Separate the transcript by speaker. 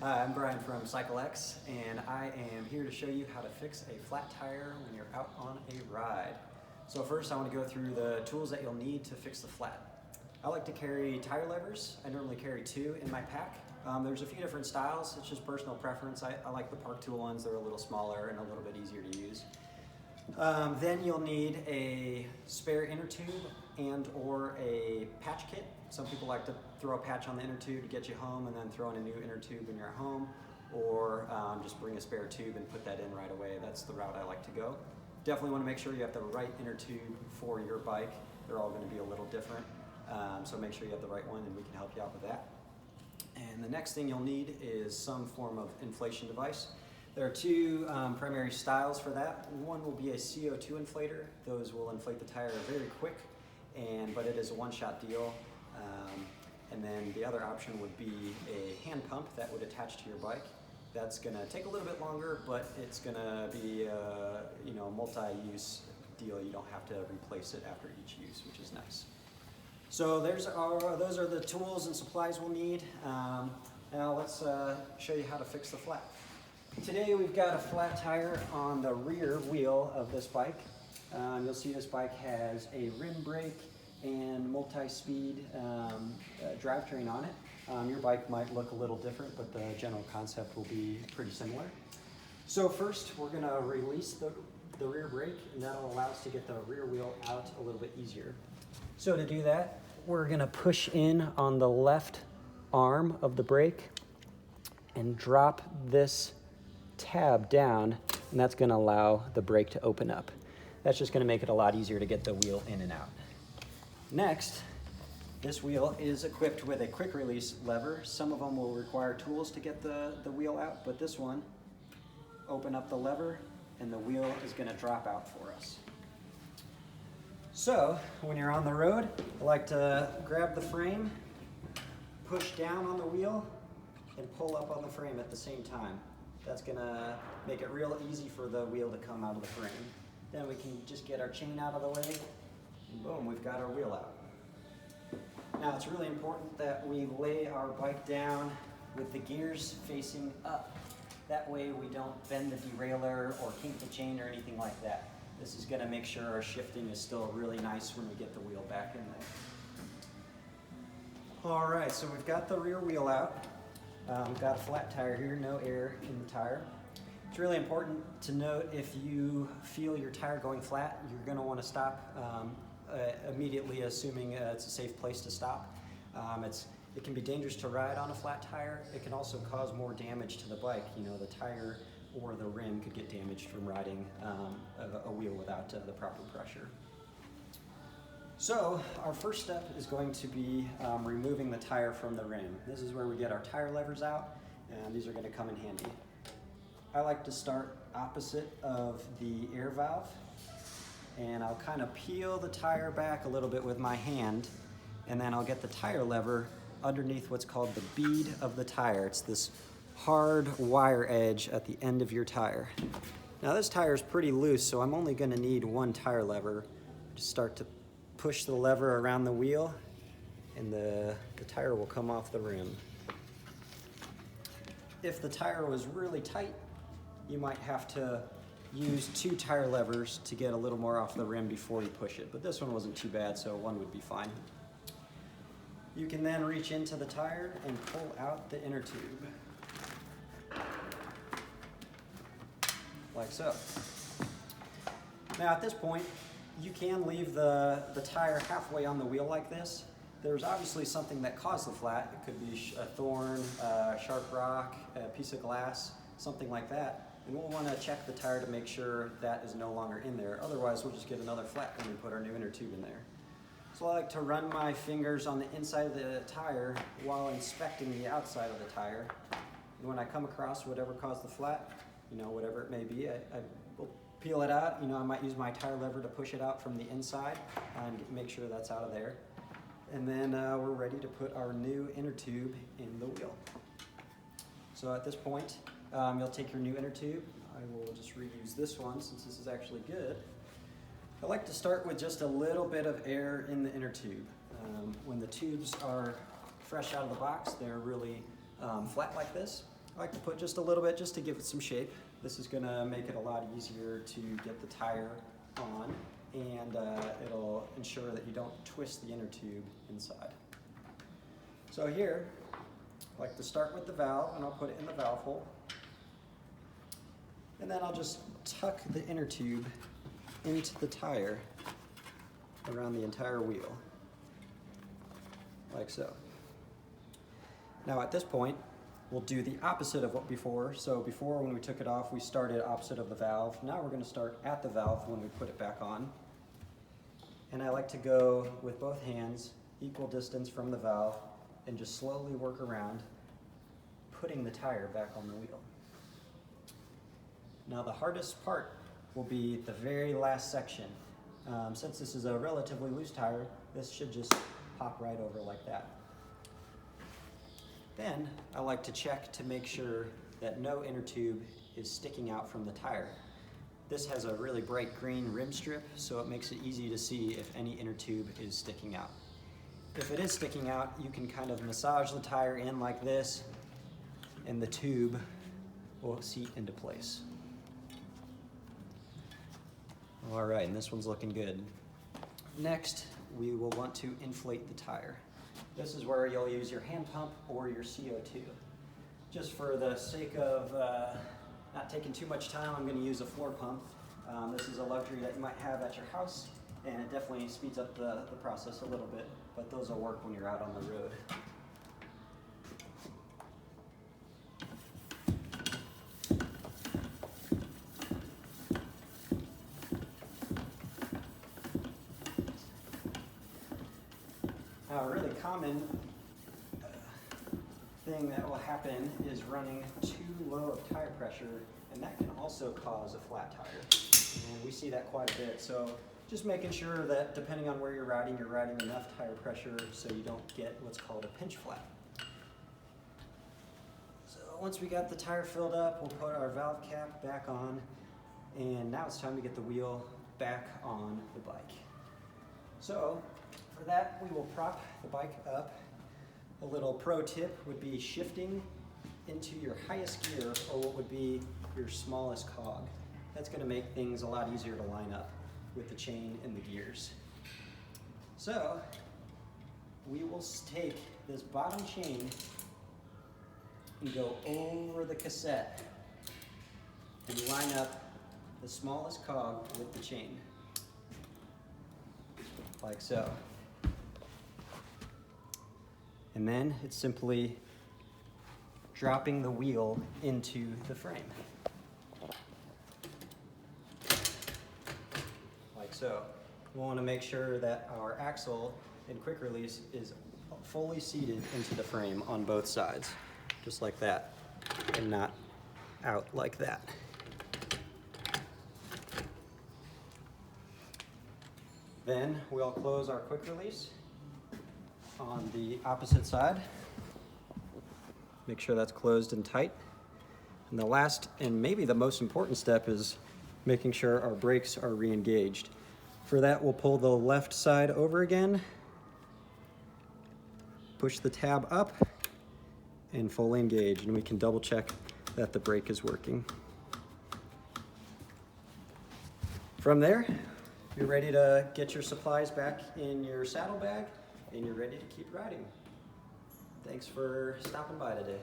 Speaker 1: Hi, I'm Brian from Cyclex, and I am here to show you how to fix a flat tire when you're out on a ride. So first I want to go through the tools that you'll need to fix the flat. I like to carry tire levers. I normally carry 2 in my pack. There's a few different styles. It's just personal preference. I like the Park Tool ones. They're a little smaller and a little bit easier to use. Then you'll need a spare inner tube and or a patch kit. Some people like to throw a patch on the inner tube to get you home and then throw in a new inner tube when you're at home, or just bring a spare tube and put that in right away. That's the route I like to go. Definitely want to make sure you have the right inner tube for your bike. They're all going to be a little different, so make sure you have the right one and we can help you out with that. And the next thing you'll need is some form of inflation device. There are 2 primary styles for that. One will be a CO2 inflator. Those will inflate the tire very quick, but it is a one-shot deal. And then the other option would be a hand pump that would attach to your bike. That's going to take a little bit longer, but it's going to be a multi-use deal. You don't have to replace it after each use, which is nice. So those are the tools and supplies we'll need. Now let's show you how to fix the flat. Today we've got a flat tire on the rear wheel of this bike. You'll see this bike has a rim brake and multi-speed drivetrain on it. Your bike might look a little different, but the general concept will be pretty similar. So first we're going to release the rear brake, and that'll allow us to get the rear wheel out a little bit easier. So to do that, we're going to push in on the left arm of the brake and drop this tab down, and that's going to allow the brake to open up. That's just going to make it a lot easier to get the wheel in and out. Next, this wheel is equipped with a quick release lever. Some of them will require tools to get the wheel out, but this one, open up the lever and the wheel is going to drop out for us. So when you're on the road, I like to grab the frame, push down on the wheel, and pull up on the frame at the same time. That's going to make it real easy for the wheel to come out of the frame. Then we can just get our chain out of the way, and boom, we've got our wheel out. Now it's really important that we lay our bike down with the gears facing up. That way we don't bend the derailleur or kink the chain or anything like that. This is going to make sure our shifting is still really nice when we get the wheel back in there. Alright, so we've got the rear wheel out. We've got a flat tire here, no air in the tire. It's really important to note, if you feel your tire going flat, you're going to want to stop immediately, assuming it's a safe place to stop. It can be dangerous to ride on a flat tire. It can also cause more damage to the bike. The tire or the rim could get damaged from riding a wheel without the proper pressure. So our first step is going to be removing the tire from the rim. This is where we get our tire levers out, and these are going to come in handy. I like to start opposite of the air valve, and I'll kind of peel the tire back a little bit with my hand, and then I'll get the tire lever underneath what's called the bead of the tire. It's this hard wire edge at the end of your tire. Now this tire is pretty loose, so I'm only going to need 1 tire lever. Just start to push the lever around the wheel, and the tire will come off the rim. If the tire was really tight, you might have to use 2 tire levers to get a little more off the rim before you push it, but this one wasn't too bad, so 1 would be fine. You can then reach into the tire and pull out the inner tube, like so. Now at this point, you can leave the tire halfway on the wheel like this. There's obviously something that caused the flat. It could be a thorn, a sharp rock, a piece of glass, something like that. And we'll want to check the tire to make sure that is no longer in there. Otherwise, we'll just get another flat when we put our new inner tube in there. So I like to run my fingers on the inside of the tire while inspecting the outside of the tire. And when I come across whatever caused the flat, whatever it may be, I will peel it out. I might use my tire lever to push it out from the inside and make sure that's out of there. And then we're ready to put our new inner tube in the wheel. So at this point, you'll take your new inner tube. I will just reuse this one since this is actually good. I like to start with just a little bit of air in the inner tube. When the tubes are fresh out of the box, they're really flat like this. I like to put just a little bit just to give it some shape. This is going to make it a lot easier to get the tire on, and it'll ensure that you don't twist the inner tube inside. So here, I like to start with the valve, and I'll put it in the valve hole. And then I'll just tuck the inner tube into the tire around the entire wheel, like so. Now at this point, we'll do the opposite of what before. So before, when we took it off, we started opposite of the valve. Now we're going to start at the valve when we put it back on. And I like to go with both hands, equal distance from the valve, and just slowly work around, putting the tire back on the wheel. Now the hardest part will be the very last section. Since this is a relatively loose tire, this should just pop right over like that. Then I like to check to make sure that no inner tube is sticking out from the tire. This has a really bright green rim strip, so it makes it easy to see if any inner tube is sticking out. If it is sticking out, you can kind of massage the tire in like this, and the tube will seat into place. All right, and this one's looking good. Next, we will want to inflate the tire. This is where you'll use your hand pump or your CO2. Just for the sake of not taking too much time, I'm going to use a floor pump. This is a luxury that you might have at your house, and it definitely speeds up the process a little bit, but those will work when you're out on the road. Now, a really common thing that will happen is running too low of tire pressure, and that can also cause a flat tire. And we see that quite a bit. So just making sure that depending on where you're riding enough tire pressure so you don't get what's called a pinch flat. So once we got the tire filled up, we'll put our valve cap back on, and now it's time to get the wheel back on the bike. So for that, we will prop the bike up. A little pro tip would be shifting into your highest gear, or what would be your smallest cog. That's going to make things a lot easier to line up with the chain and the gears. So we will take this bottom chain and go over the cassette and line up the smallest cog with the chain, like so. And then it's simply dropping the wheel into the frame, like so. We want to make sure that our axle and quick release is fully seated into the frame on both sides, just like that, and not out like that. Then we'll close our quick release on the opposite side. Make sure that's closed and tight. And the last and maybe the most important step is making sure our brakes are re-engaged. For that, we'll pull the left side over again, push the tab up, and fully engage, and we can double check that the brake is working. From there, you're ready to get your supplies back in your saddlebag, and you're ready to keep riding. Thanks for stopping by today.